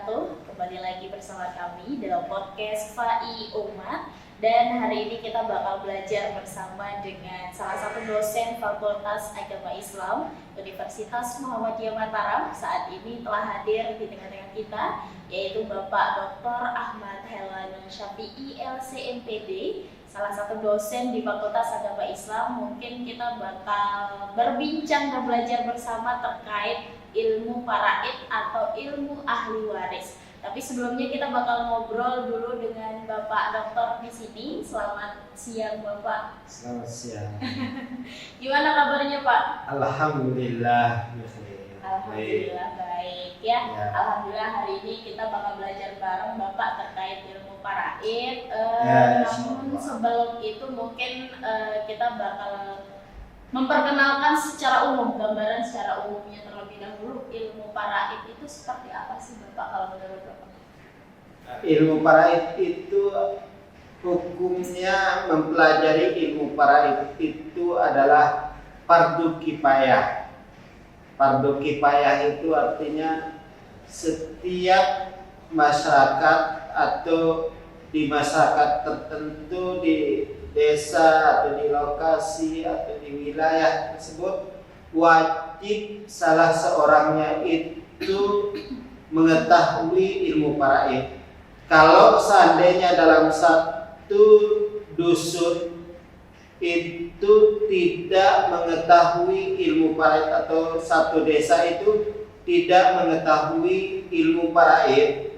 wabarakatuh. Kembali lagi bersama kami dalam podcast Fai Umat. Dan hari ini kita bakal belajar bersama dengan salah satu dosen Fakultas Agama Islam Universitas Muhammadiyah Mataram. Saat ini telah hadir di tengah-tengah kita, yaitu Bapak Dr. Ahmad Helani Syafi'i LCMPD, salah satu dosen di Fakultas Agama Islam. Mungkin kita bakal berbincang dan belajar bersama terkait ilmu faraid atau ilmu ahli waris. Tapi sebelumnya kita bakal ngobrol dulu dengan Bapak Dokter di sini. Selamat siang Bapak. Selamat siang. Gimana kabarnya Pak? Alhamdulillah. Alhamdulillah baik ya. Alhamdulillah hari ini kita bakal belajar bareng Bapak terkait ilmu faraid. Namun sebelum itu mungkin kita bakal memperkenalkan secara umum, gambaran secara umumnya terlebih dahulu. Ilmu faraid itu seperti apa sih Bapak kalau menurut Bapak? Ilmu faraid itu hukumnya, mempelajari ilmu faraid itu adalah fardu kifayah. Fardu kifayah itu artinya setiap masyarakat atau di masyarakat tertentu, di desa atau di lokasi atau di wilayah tersebut, wajib salah seorangnya itu mengetahui ilmu faraid. Kalau seandainya dalam satu dusun itu tidak mengetahui ilmu faraid atau satu desa itu tidak mengetahui ilmu faraid,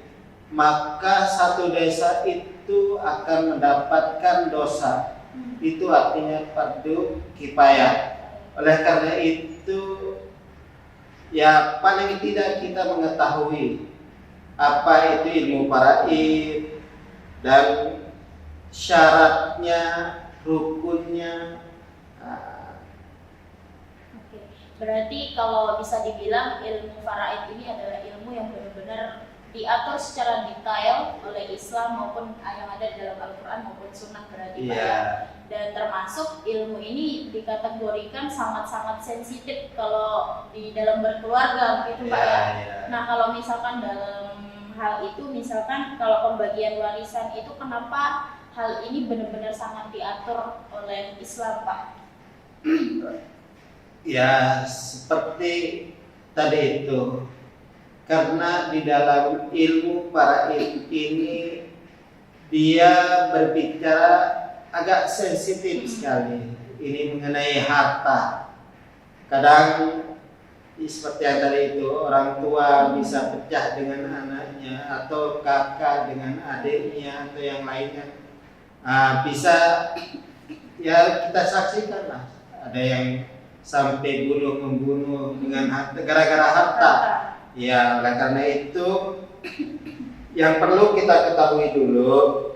maka satu desa itu akan mendapatkan dosa. Itu artinya fardu kifayah. Oleh karena itu, ya paling tidak kita mengetahui apa itu ilmu faraid dan syaratnya, rukunnya. Oke. Berarti kalau bisa dibilang ilmu faraid ini adalah ilmu yang benar-benar diatur secara detail oleh Islam maupun yang ada di dalam Al-Quran maupun Sunnah berarti Pak ya. Dan termasuk ilmu ini dikategorikan sangat-sangat sensitif kalau di dalam berkeluarga begitu Pak ya. Nah kalau misalkan dalam hal itu, misalkan kalau pembagian warisan itu, kenapa hal ini benar-benar sangat diatur oleh Islam Pak? Ya seperti tadi itu, karena di dalam ilmu faraid ini dia berbicara agak sensitif sekali. Ini mengenai harta. Kadang seperti yang tadi itu, orang tua bisa pecah dengan anaknya, atau kakak dengan adiknya, atau yang lainnya. Bisa ya kita saksikan lah, ada yang sampai membunuh dengan harta, gara-gara harta. Ya, oleh karena itu yang perlu kita ketahui dulu,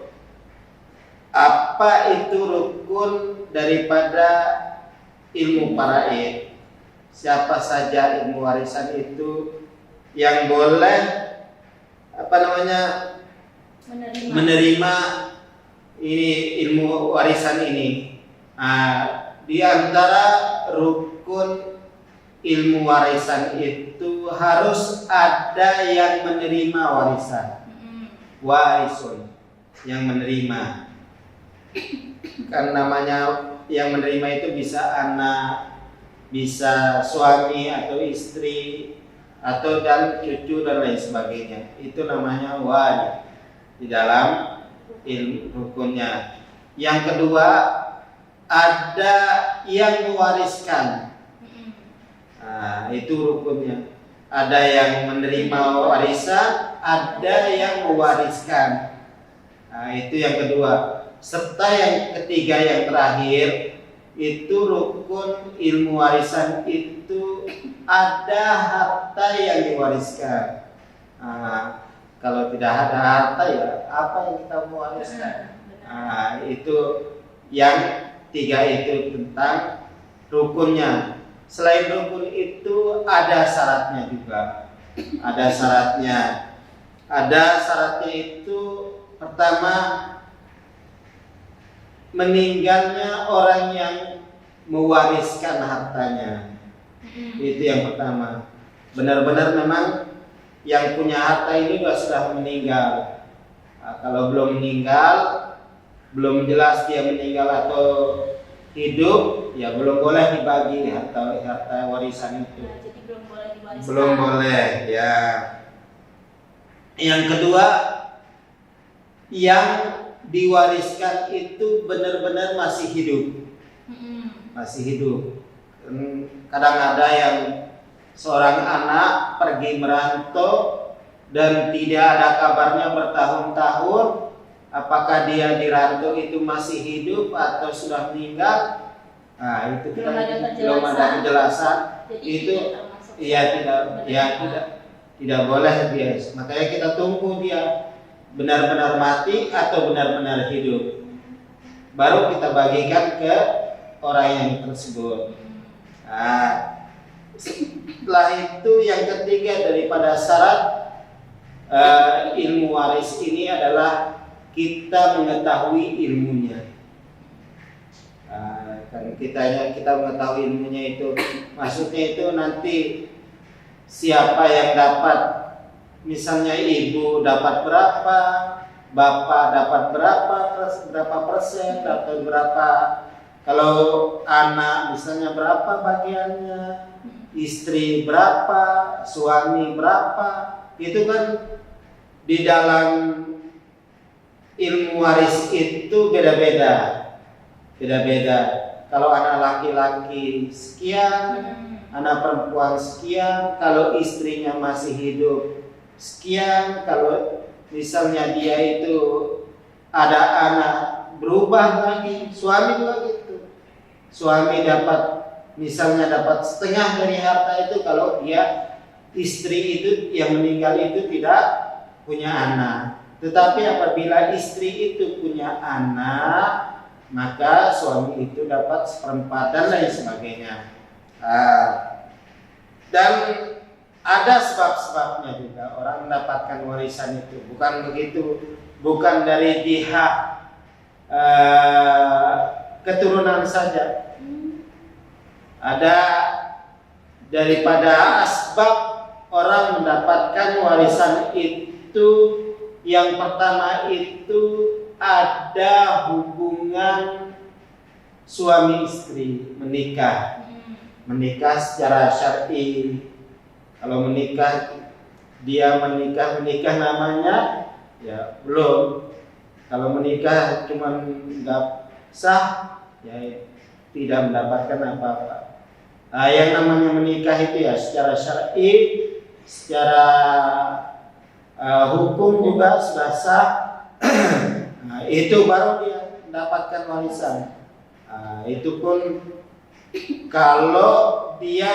apa itu rukun daripada ilmu faraid. Siapa saja ilmu warisan itu yang boleh menerima ini ilmu warisan ini. Di antara rukun ilmu warisan itu harus ada yang menerima warisan. Warisun yang menerima. Kan namanya yang menerima itu bisa anak, bisa suami atau istri, atau dan cucu dan lain sebagainya. Itu namanya wali di dalam ilmu rukunnya. Yang kedua, ada yang mewariskan. Itu rukunnya. Ada yang menerima warisan, ada yang mewariskan. Itu yang kedua. Serta yang ketiga, yang terakhir, itu rukun ilmu warisan itu ada harta yang diwariskan. Kalau tidak ada harta, ya apa yang kita mewariskan? Itu yang tiga itu tentang rukunnya. Selain rukun itu ada syaratnya juga. Ada syaratnya. Ada syaratnya itu pertama, meninggalnya orang yang mewariskan hartanya. Itu yang pertama. Benar-benar memang yang punya harta ini sudah meninggal. Nah, kalau belum meninggal, belum jelas dia meninggal atau hidup, ya belum boleh dibagi harta warisan itu. Nah, jadi belum boleh diwariskan. Belum boleh, ya. Yang kedua, yang diwariskan itu benar-benar masih hidup. Masih hidup. Kadang ada yang seorang anak pergi merantau dan tidak ada kabarnya bertahun-tahun, apakah dia di rantau itu masih hidup atau sudah meninggal. Nah, itu kita belum ada kejelasan. Jadi Itu tidak boleh dia. Makanya kita tunggu dia benar-benar mati atau benar-benar hidup. Baru kita bagikan ke orang yang tersebut. Nah, setelah itu yang ketiga daripada syarat ilmu waris ini adalah kita mengetahui ilmunya. Kan kita mengetahui ilmunya itu, maksudnya itu nanti siapa yang dapat, misalnya ibu dapat berapa, bapak dapat berapa persen, atau berapa, kalau anak misalnya berapa bagiannya, istri berapa, suami berapa, itu kan di dalam ilmu waris itu beda-beda. Kalau anak laki-laki sekian, anak perempuan sekian, kalau istrinya masih hidup sekian, kalau misalnya dia itu ada anak berubah lagi, suami juga gitu. Suami misalnya dapat setengah dari harta itu kalau dia istri itu yang meninggal itu tidak punya anak. Tetapi apabila istri itu punya anak, maka suami itu dapat seperempat dan lain sebagainya. Dan ada sebab-sebabnya juga orang mendapatkan warisan itu. Bukan dari pihak keturunan saja. Ada daripada asbab orang mendapatkan warisan itu. Yang pertama itu ada hubungan suami istri menikah secara syar'i. Kalau dia menikah namanya ya belum. Kalau menikah cuma nggak sah ya tidak mendapatkan apa-apa. Yang namanya menikah itu ya secara syar'i, secara hukum juga sudah sah. Nah, itu baru dia mendapatkan warisan. Itu pun kalau dia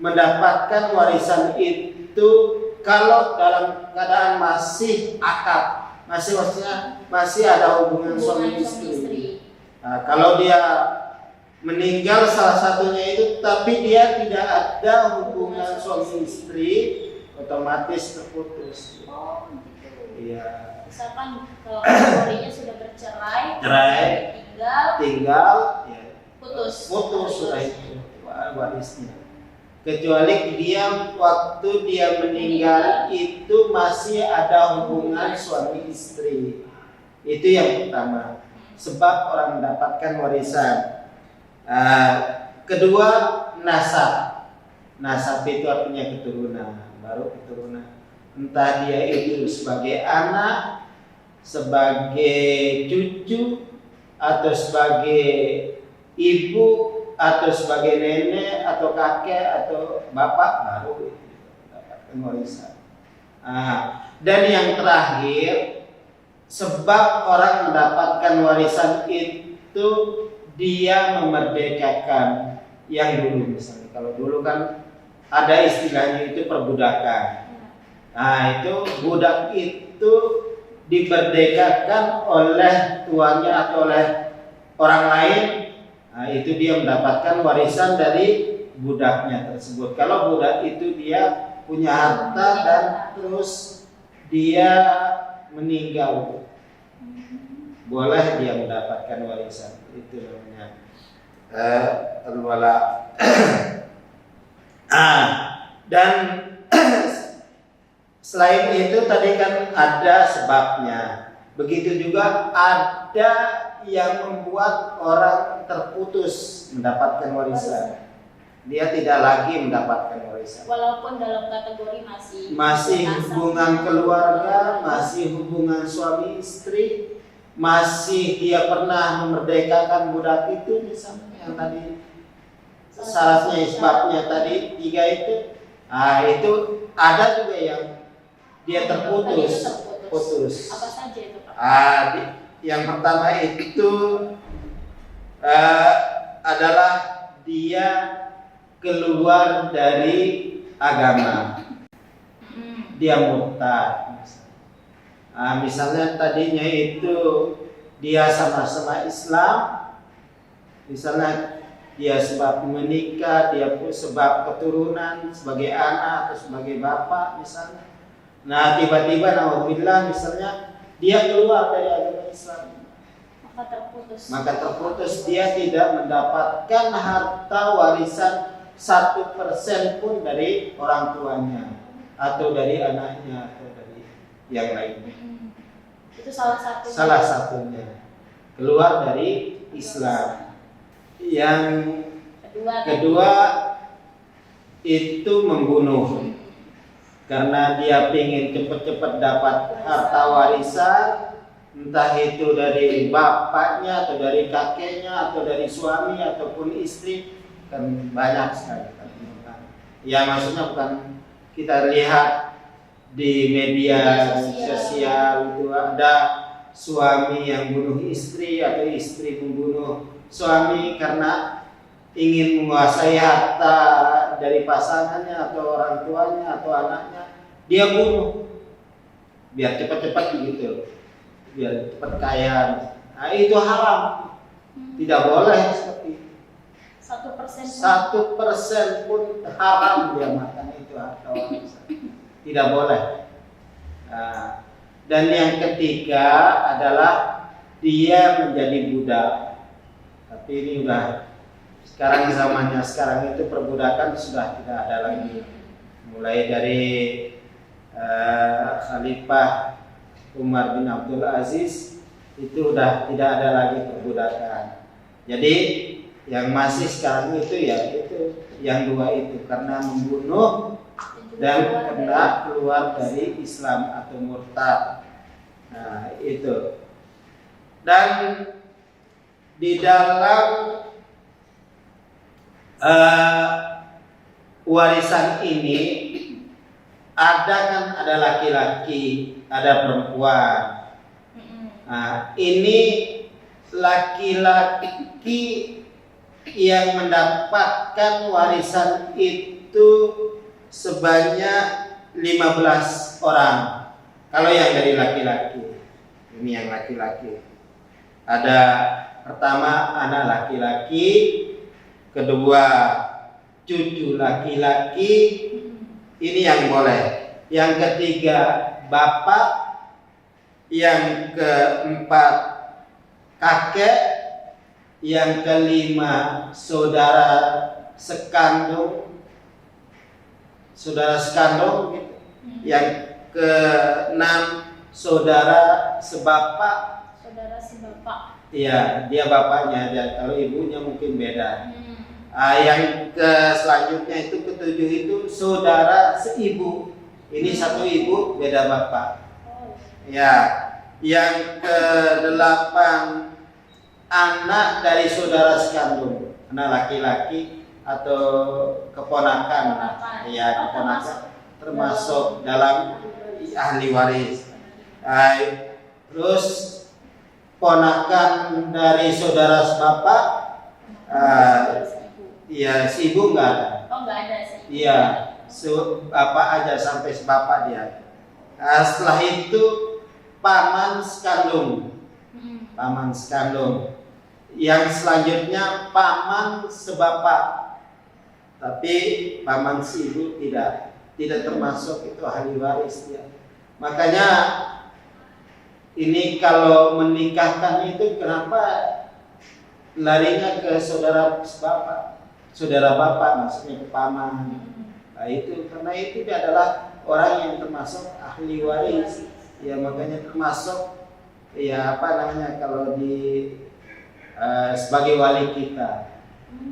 mendapatkan warisan itu kalau dalam keadaan masih akad, masih ada hubungan suami istri. Kalau dia meninggal salah satunya itu, tapi dia tidak ada hubungan suami istri, otomatis terputus. Oh, gitu. Iya. Misalkan kalau kategorinya sudah bercerai, tinggal ya, putus putus sudah itu warisnya. Kecuali waktu dia meninggal itu masih ada hubungan suami istri. Itu yang pertama. Sebab orang mendapatkan warisan. Kedua, nasab. Nasab itu artinya keturunan, baru keturunan. Entah dia itu sebagai anak, sebagai cucu, atau sebagai ibu, atau sebagai nenek, atau kakek, atau bapak, baru mendapatkan warisan. Dan yang terakhir, sebab orang mendapatkan warisan itu dia memerdekakan yang dulu. Misalnya kalau dulu kan ada istilahnya itu perbudakan. Nah, itu budak itu diberdekakan oleh tuannya atau oleh orang lain. Nah, itu dia mendapatkan warisan dari budaknya tersebut. Kalau budak itu dia punya harta dan terus dia meninggal, boleh dia mendapatkan warisan. Itu namanya al-wala. Dan Selain itu tadi kan ada sebabnya. Begitu juga ada yang membuat orang terputus mendapatkan warisan. Dia tidak lagi mendapatkan warisan. Walaupun dalam kategori masih hubungan keluarga, masih hubungan suami istri, masih dia pernah memerdekakan budak itu misalnya yang tadi syaratnya sebabnya tadi 3 itu. Nah, itu ada juga yang dia terputus. Apa saja itu, Pak? Yang pertama itu adalah dia keluar dari agama, dia murtad. Misalnya tadinya itu dia sama-sama Islam, misalnya dia sebab menikah, dia sebab keturunan sebagai anak atau sebagai bapak misalnya. Nah tiba-tiba naudzubillah misalnya dia keluar dari agama Islam, maka terputus dia tidak mendapatkan harta warisan 1% pun dari orang tuanya atau dari anaknya atau dari yang lainnya. Itu salah satunya keluar dari Islam. Yang kedua itu membunuh karena dia ingin cepat-cepat dapat harta warisan, entah itu dari bapaknya atau dari kakeknya atau dari suami ataupun istri, kan banyak sekali. Ya maksudnya bukan kita lihat di media sosial itu ada suami yang bunuh istri atau istri membunuh suami karena ingin menguasai harta dari pasangannya atau orang tuanya atau anaknya, dia bunuh biar cepat-cepat begitu, biar cepat kaya. Nah itu haram, tidak boleh seperti itu. 1% pun haram dia makan itu harta warisan, tidak boleh. Dan yang ketiga adalah dia menjadi budak. Tapi ini udah sekarang zamannya sekarang itu perbudakan sudah tidak ada lagi. Mulai dari Khalifah Umar bin Abdul Aziz itu udah tidak ada lagi perbudakan. Jadi yang masih sekarang itu ya itu yang 2 itu, karena membunuh dan karena keluar dari Islam atau murtad. Nah itu. Dan di dalam warisan ini ada laki-laki, ada perempuan. Nah, ini laki-laki yang mendapatkan warisan itu sebanyak 15 orang. Kalau yang dari laki-laki, ini yang laki-laki. Ada pertama anak laki-laki, kedua cucu laki-laki, ini yang boleh. Yang ketiga bapak, yang keempat kakek, yang kelima saudara sekandung gitu. Yang keenam saudara sebapak. Iya, dia bapaknya, kalau ibunya mungkin beda. Yang selanjutnya itu ketujuh itu saudara seibu. Ini satu ibu beda bapak. Ya, yang kedelapan anak dari saudara sekandung, anak laki-laki atau keponakan. Ya, keponakan termasuk dalam ahli waris. Terus ponakan dari saudara sebapak, ya si ibu enggak ada. Enggak ada sih. Iya, bapak aja sampai sebapak dia. Setelah itu paman sekandung. Paman sekandung. Yang selanjutnya paman sebapak. Tapi paman si ibu tidak termasuk itu ahli waris dia. Makanya ini kalau menikahkan itu kenapa larinya ke saudara bapak, saudara bapak maksudnya ke paman. Nah itu karena itu dia adalah orang yang termasuk ahli waris. Ya makanya termasuk ya apa namanya kalau di sebagai wali kita,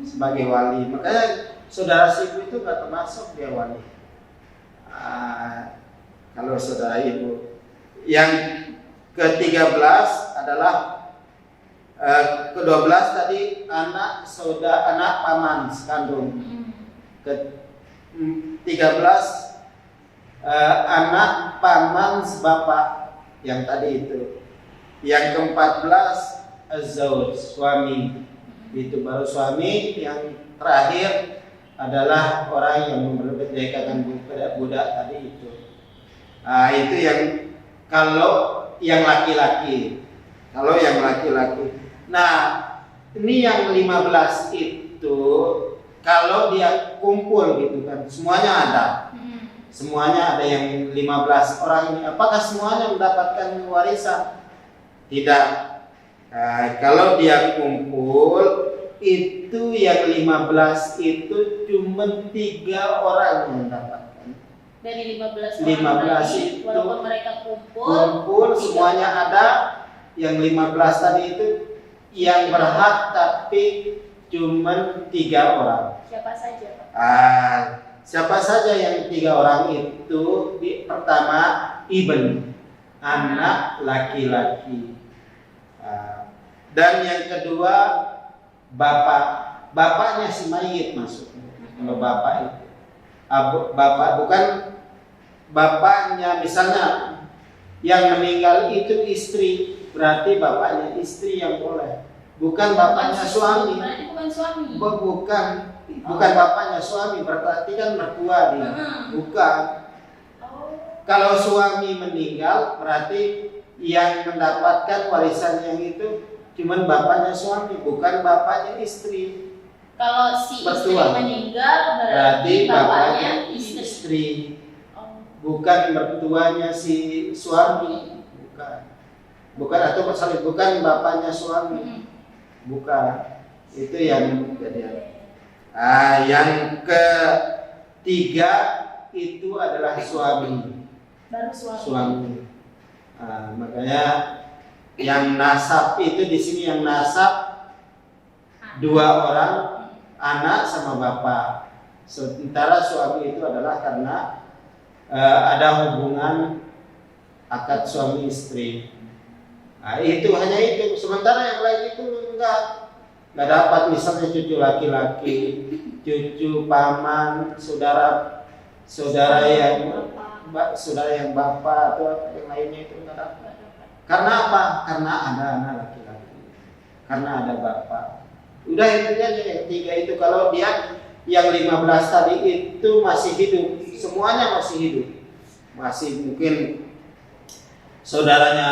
sebagai wali. Makanya saudara ibu itu nggak termasuk dia wali. Kalau saudara ibu. Yang ke-13 adalah ke-12 tadi anak paman sekandung. Ke-13 anak paman sebapak yang tadi itu. Yang ke-14 az-zauj, suami. Itu baru suami. Yang terakhir adalah orang yang memerdekakan budak tadi itu. Itu yang kalau yang laki-laki. Kalau yang laki-laki. Nah, ini yang 15 itu kalau dia kumpul gitu kan, semuanya ada. Semuanya ada yang 15 orang ini. Apakah semuanya mendapatkan warisan? Tidak. Kalau dia kumpul itu yang 15 itu cuma 3 orang yang mendapatkan. Dari 15 itu walaupun mereka kumpul semuanya ada. Yang 15 tadi itu yang berhak tapi cuma 3 orang. Siapa saja, Pak? Siapa saja yang 3 orang itu? Pertama ibn, anak laki-laki. Dan yang kedua bapaknya si mayit maksudnya. Kalau bapak itu bapak bukan bapaknya, misalnya yang meninggal itu istri, berarti bapaknya istri yang boleh, bukan bapaknya suami. Berarti bukan suami. Bukan bapaknya suami, berarti kan mertua dia. Bukan. Kalau suami meninggal berarti yang mendapatkan warisan yang itu cuman bapaknya suami, bukan bapaknya istri. Kalau si istri meninggal berarti bapaknya istri. Bukan mertuanya si suami. Bukan atau bukan bapaknya suami. Bukan. Itu yang kejadian. Yang ketiga itu adalah suami. Baru suami. Makanya yang nasab itu di sini yang nasab 2 orang, anak sama bapak. Sementara suami itu adalah karena ada hubungan akad suami istri. Itu hanya itu. Sementara yang lain itu enggak dapat, misalnya cucu laki-laki, cucu paman, saudara yang bapak atau yang lainnya itu enggak dapat. Karena apa? Karena ada anak laki-laki, karena ada bapak. Udah itu aja yang 3 itu. Kalau dia yang 15 tadi itu masih hidup, semuanya masih hidup, masih mungkin saudaranya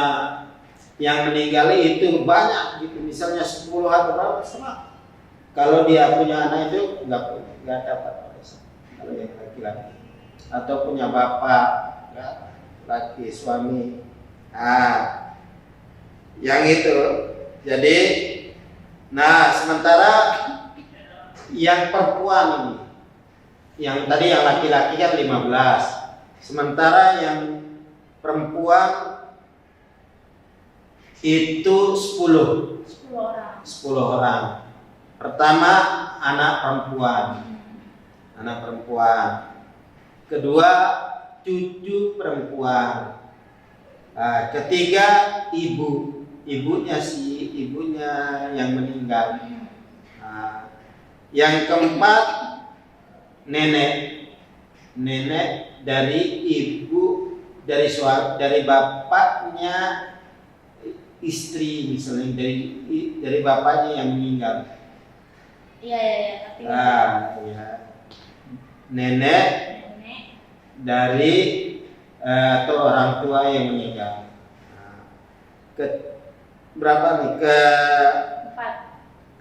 yang meninggal itu banyak gitu, misalnya 10 atau berapa sama. Kalau dia punya anak itu nggak dapat warisan. Kalau yang laki-laki atau punya bapak laki suami, yang itu. Jadi, sementara yang perempuan ini, yang tadi yang laki-laki kan 15, sementara yang perempuan itu 10 orang. Pertama anak perempuan. Kedua cucu perempuan. Ketiga ibunya yang meninggal. Yang keempat nenek dari ibu, dari bapaknya istri, misalnya dari bapaknya yang meninggal. Iya. Nenek dari atau orang tua yang meninggal. Berapa nih?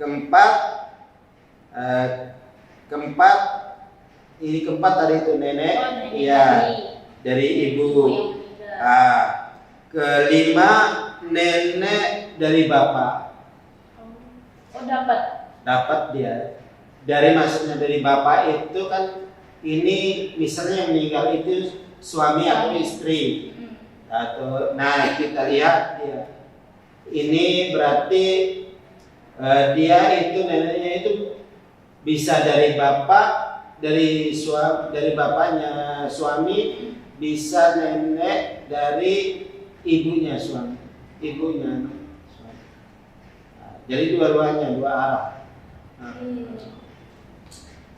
Keempat. Ini keempat tadi itu nenek. Dari ibu. Kelima nenek dari bapak. Dapat dia. Dari maksudnya dari bapak itu kan, ini misalnya yang meninggal itu suami atau istri. Nah kita lihat dia. Ini berarti dia itu neneknya itu bisa dari bapak, dari bapaknya suami, bisa nenek dari ibunya suami, ibunya suami. Jadi dua-duanya, dua arah.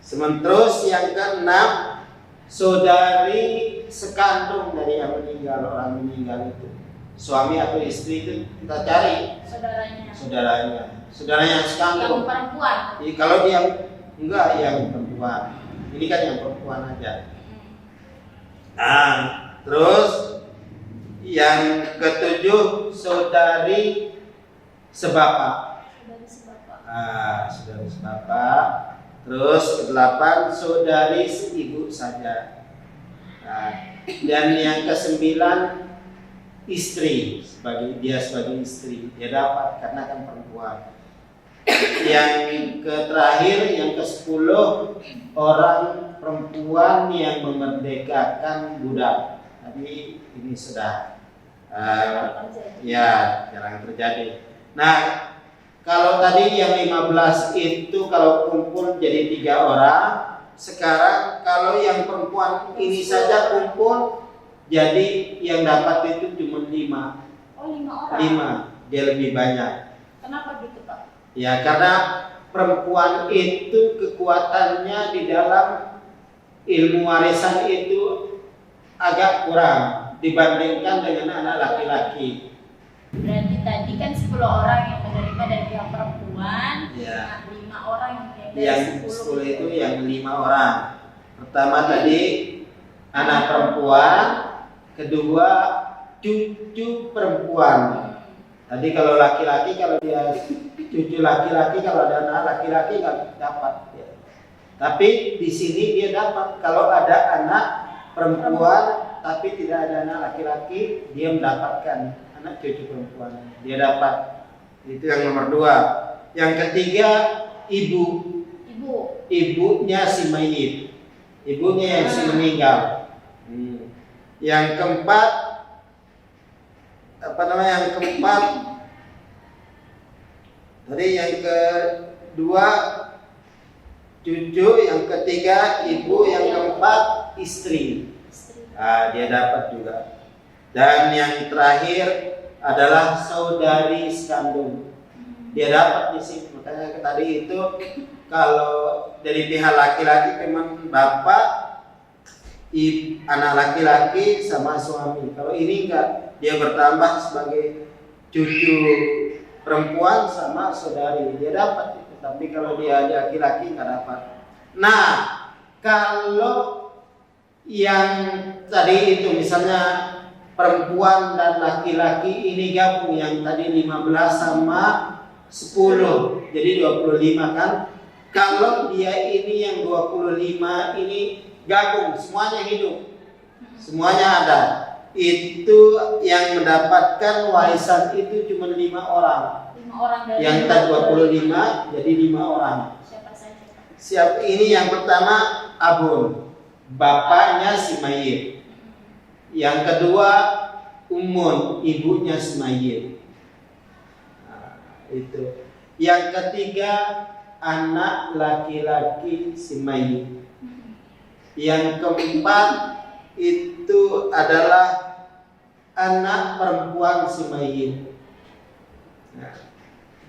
Sementerus yang keenam, saudari sekandung dari yang meninggal, orang meninggal itu, suami atau istri itu kita cari saudaranya sekandung. Yang perempuan. Kalau dia enggak, yang perempuan. Ini kan yang perempuan aja. Nah, terus yang ketujuh, saudari sebapak. Saudari sebapak. Terus kedelapan, saudari seibu saja. Dan yang kesembilan, istri, sebagai istri, dia dapat karena kan perempuan. Yang terakhir, yang ke-10, orang perempuan yang memerdekakan budak. Tadi ini sudah jarang terjadi. Nah, kalau tadi yang 15 itu kalau kumpul jadi 3 orang. Sekarang kalau yang perempuan ini saja kumpul, jadi yang dapat itu cuma 5. Oh, 5 orang. 5, dia lebih banyak. Kenapa gitu, Pak? Ya, karena perempuan itu kekuatannya di dalam ilmu warisan itu agak kurang dibandingkan dengan anak laki-laki. Berarti tadi kan 10 orang yang menerima dari pihak perempuan, Ya. 5 orang yang dari Yang 10 itu yang 5 orang. Pertama tadi anak perempuan, kedua cucu perempuan. Tadi kalau laki-laki, kalau dia cucu laki-laki, kalau ada anak laki-laki nggak dapat. Ya. Tapi di sini dia dapat. Kalau ada anak perempuan tapi tidak ada anak laki-laki, dia mendapatkan anak cucu perempuan. Dia dapat. Itu yang nomor 2. Yang ketiga, ibunya si mayit, ibunya yang si meninggal. Yang keempat, tadi yang kedua cucu, yang ketiga ibu, yang keempat istri. Dia dapat juga. Dan yang terakhir adalah saudari sekandung. Dia dapat di sini. Makanya tadi itu kalau dari pihak laki-laki memang bapak, anak laki-laki sama suami. Kalau ini enggak, dia bertambah sebagai cucu perempuan sama saudari, dia dapat itu. Tapi kalau dia laki-laki nggak dapat. Nah, kalau yang tadi itu misalnya perempuan dan laki-laki ini gabung, yang tadi 15 sama 10, jadi 25 kan. Kalau dia ini yang 25 ini gabung, semuanya hidup, semuanya ada, itu yang mendapatkan warisan itu cuma 5 orang. 5 orang dari yang tadi 25 jadi 5 orang. Siapa saja? Ini yang pertama Abun, bapaknya si mayit. Yang kedua Umun, ibunya si mayit. Itu. Yang ketiga anak laki-laki si mayit. Yang keempat itu adalah anak perempuan si mayit.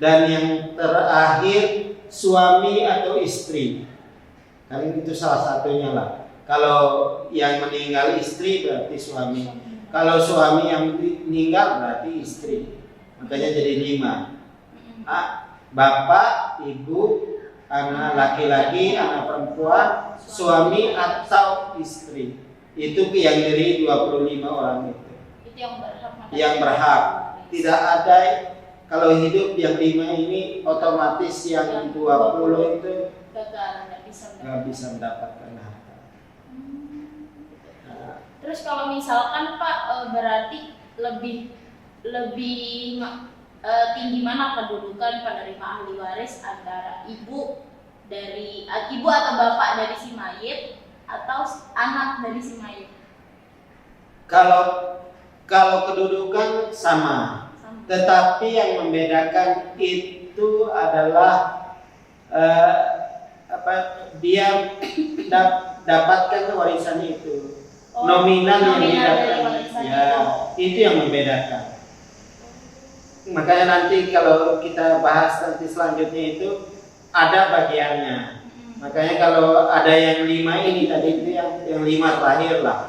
Dan yang terakhir suami atau istri. Kan itu salah satunya lah. Kalau yang meninggal istri berarti suami. Kalau suami yang meninggal berarti istri. Makanya jadi 5. Bapak, ibu, anak laki-laki, anak perempuan, suami atau istri. Itu yang dari 25 orang itu. Itu yang berhak. Yang berhak. Tidak ada, kalau hidup yang 5 ini otomatis yang 20 itu gagal, nggak bisa mendapatkan harta. Terus kalau misalkan Pak, berarti lebih tinggi mana kedudukan penerima ahli waris antara ibu atau bapak dari si mayit atau anak dari si mayit? Kalau kalau kedudukan sama, Sama. tetapi yang membedakan itu adalah eh, apa dia dapatkan warisan itu. Oh, Nominal yang nominal dari didapatkan, warisan ya itu yang membedakan. Makanya nanti kalau kita bahas nanti selanjutnya itu ada bagiannya. Makanya kalau ada yang 5 ini tadi itu yang 5 terakhir lah.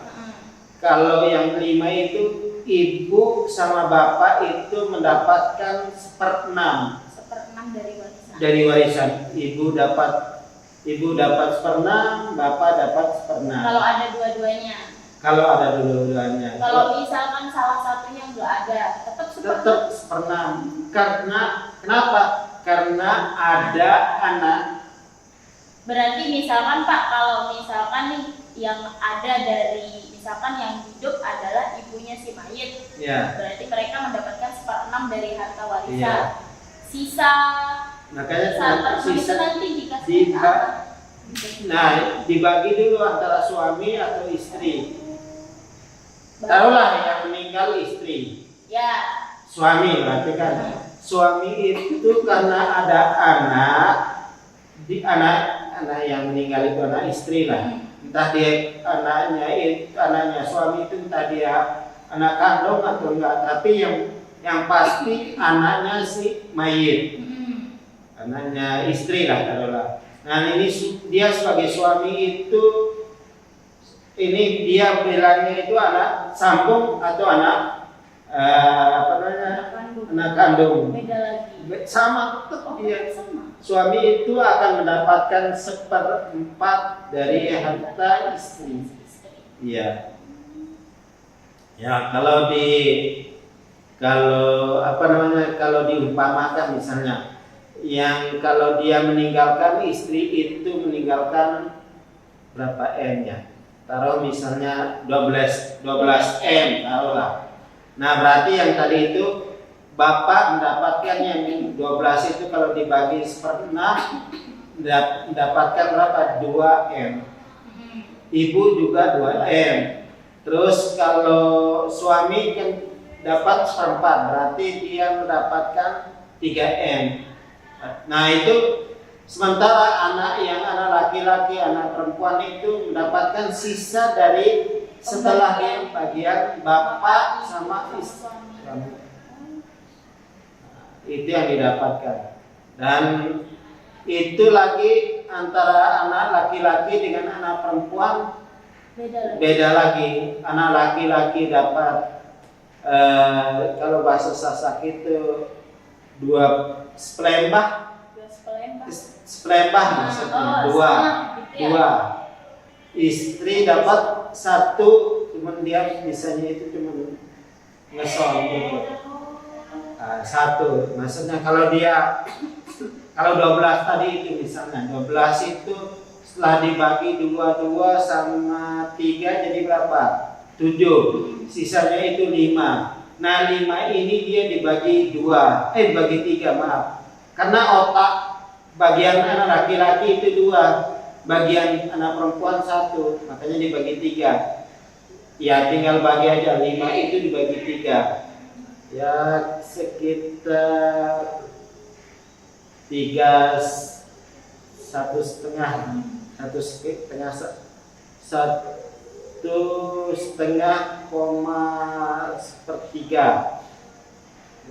Kalau yang 5 itu ibu sama bapak itu mendapatkan 1/6 dari warisan. Ibu dapat 1/6, bapak dapat 1/6. Kalau ada dua-duanya. Kalau ada dua-duanya. Kalau misalkan salah satunya nggak ada, tetap 1/6. Karena kenapa? Karena ada anak. Berarti misalkan Pak, kalau misalkan nih yang ada dari misalkan yang hidup adalah ibunya si mayit, Ya. berarti mereka mendapatkan 1/6 dari harta warisan. Iya. Sisa Makanya 1/6 itu sisa nanti dikasih di- apa? nah dibagi dulu antara suami atau istri. Taruhlah yang meninggal istri, Ya. suami berarti kan. Suami itu karena ada anak, anak yang meninggal itu anak istri lah. Entah dia anaknya suami itu entah dia anak kandung atau enggak, tapi yang pasti anaknya si mayit, anaknya istri lah taruhlah. Nah ini dia sebagai suami itu, ini dia bilangnya itu anak sambung atau anak apa namanya, anak kandung. Beda lagi. Sama tetap dia. Sama. Suami itu akan mendapatkan 1/4 dari harta istri. Iya. Ya kalau kalau diumpamakan misalnya, yang kalau dia meninggalkan istri itu meninggalkan berapa M ya? Taruh misalnya 12 M taruhlah. Nah berarti yang tadi itu bapak mendapatkan yang 12 itu kalau dibagi 1/6 mendapatkan berapa? 2 M. Ibu juga 2 M. Terus kalau suami kan dapat 1/4, berarti dia mendapatkan 3 M. Nah itu sementara anak laki-laki, anak perempuan itu mendapatkan sisa dari setelah yang bagian bapak sama istri. Itu yang didapatkan. Dan itu lagi antara anak laki-laki dengan anak perempuan beda lagi. Anak laki-laki dapat kalau bahasa Sasak itu 2 sepelembah maksudnya, dua. Istri dapat 1, cuman dia misalnya itu cuman ngesol gitu. 1, maksudnya kalau 12 tadi itu misalnya 12 itu setelah dibagi 2 sama 3 jadi berapa? 7. Sisanya itu 5. Nah 5 ini dia dibagi 3 maaf. Karena otak bagian anak laki-laki itu 2, bagian anak perempuan 1, makanya dibagi 3. Ya tinggal bagi aja, 5 itu dibagi 3. Ya sekitar 1,5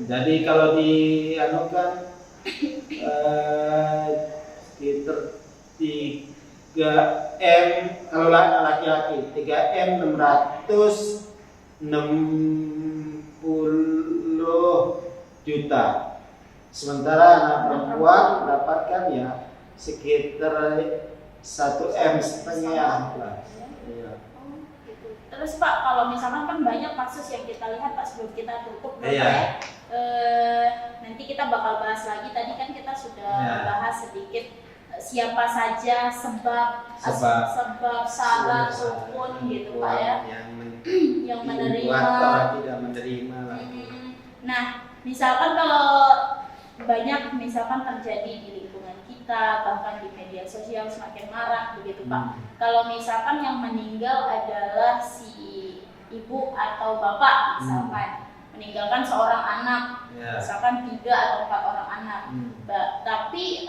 Jadi kalau dianukan sekitar 3 M kalau anak laki-laki, 3 M 660 juta. Sementara anak perempuan mendapatkan ya sekitar 1,5 M lah. Iya. Terus Pak, kalau misalkan kan banyak kasus yang kita lihat Pak sebelum kita tutup Bapak Iya. ya. Nanti kita bakal bahas lagi. Tadi kan kita sudah bahas sedikit siapa saja sebab syarat rukun gitu Pak ya. Yang menerima atau tidak menerima lah. Nah, misalkan kalau banyak misalkan terjadi di lingkungan kita, bahkan di media sosial semakin marak begitu Pak. Kalau misalkan yang meninggal adalah si ibu ibu atau bapak misalkan meninggalkan seorang anak, misalkan 3 atau 4 orang anak. Tapi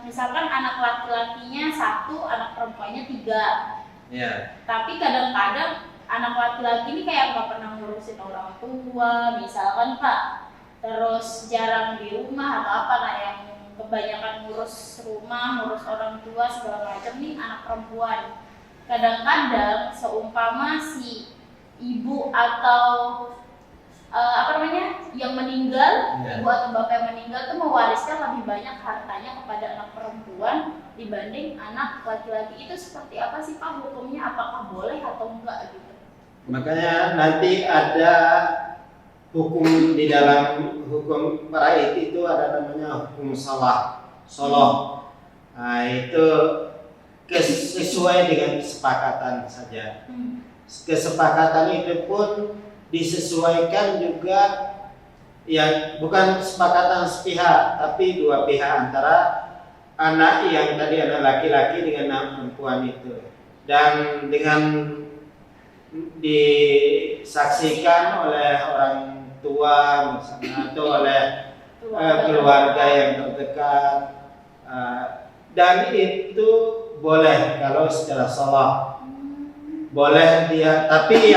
misalkan anak laki-lakinya 1, anak perempuannya 3. Tapi kadang-kadang anak laki-laki ini kayak nggak pernah ngurusin orang tua, misalkan Pak, terus jarang di rumah atau apa, nah yang kebanyakan ngurus rumah, ngurus orang tua segala macam nih anak perempuan. Kadang-kadang seumpama si ibu atau yang meninggal, ibu atau bapak yang meninggal tuh mewariskan lebih banyak hartanya kepada anak perempuan dibanding anak laki-laki. Itu seperti apa sih Pak hukumnya? Apakah boleh atau enggak gitu? Makanya nanti ada hukum di dalam hukum faraid itu ada namanya hukum soloh. Nah, itu sesuai dengan kesepakatan saja. Kesepakatan itu pun disesuaikan juga, ya bukan kesepakatan sepihak, tapi 2 pihak, antara anak yang tadi anak laki-laki dengan anak perempuan itu, dan dengan disaksikan oleh orang tua misalnya, atau oleh keluarga yang terdekat, dan itu boleh kalau secara salah boleh dia. Tapi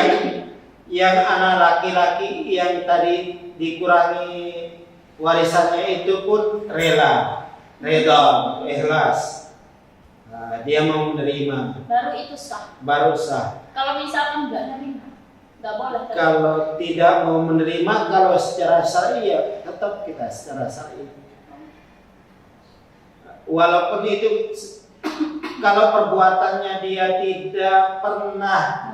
yang anak laki-laki yang tadi dikurangi warisannya itu pun reda, ikhlas. Dia mau menerima. Baru sah. Kalau misalkan nggak menerima, nggak boleh. Kalau tidak mau menerima, kalau secara syar'i ya tetap kita secara syar'i. Walaupun itu kalau perbuatannya dia tidak pernah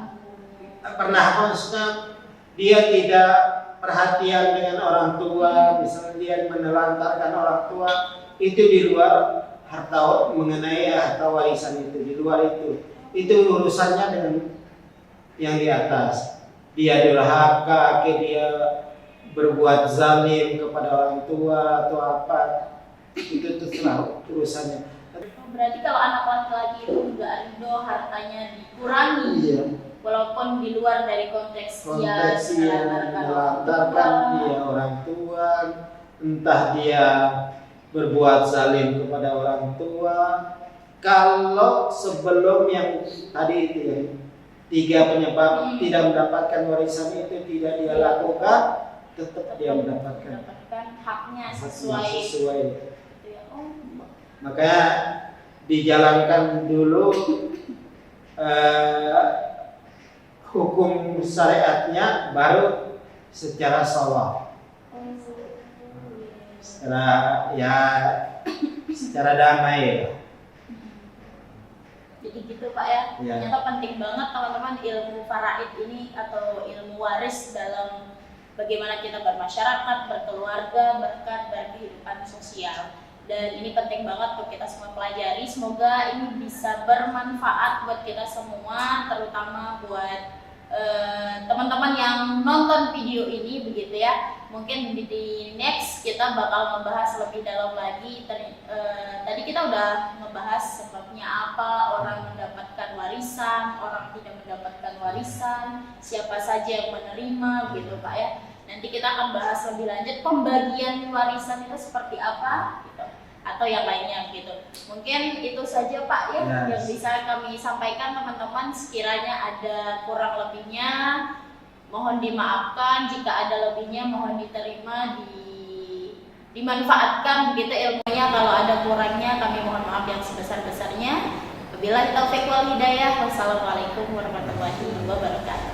maksudnya dia tidak perhatian dengan orang tua, misalnya dia menelantarkan orang tua, itu di luar harta, mengenai harta warisan itu, di luar itu urusannya dengan yang di atas. Dia durhaka, dia berbuat zalim kepada orang tua atau apa, itu terserah urusannya. Berarti kalau anak laki-laki itu nggak ridho hartanya dikurangi, walaupun di luar dari konteks dia melantarkan dia orang tua, entah dia berbuat zalim kepada orang tua. Kalau sebelum yang tadi itu yang 3 penyebab tidak mendapatkan warisan itu tidak dia lakukan, tetap dia mendapatkan haknya sesuai. Makanya dijalankan dulu hukum syariatnya, baru secara sawah, secara damai. Jadi gitu Pak ya. Ternyata penting banget teman-teman ilmu faraid ini atau ilmu waris dalam bagaimana kita bermasyarakat, berkeluarga, berkehidupan sosial. Dan ini penting banget untuk kita semua pelajari. Semoga ini bisa bermanfaat buat kita semua, terutama buat teman-teman yang nonton video ini begitu ya. Mungkin di next kita bakal membahas lebih dalam lagi. Tadi kita udah membahas sebabnya apa orang mendapatkan warisan, orang tidak mendapatkan warisan, siapa saja yang menerima gitu Pak ya. Nanti kita akan bahas lebih lanjut pembagian warisan itu seperti apa gitu, atau yang lainnya gitu. Mungkin itu saja Pak ya yang bisa kami sampaikan teman-teman. Sekiranya ada kurang lebihnya mohon dimaafkan, jika ada lebihnya mohon diterima, dimanfaatkan begitu ilmunya. Kalau ada kurangnya kami mohon maaf yang sebesar-besarnya. Wabillahi taufiq wal hidayah. Wassalamualaikum warahmatullahi wabarakatuh.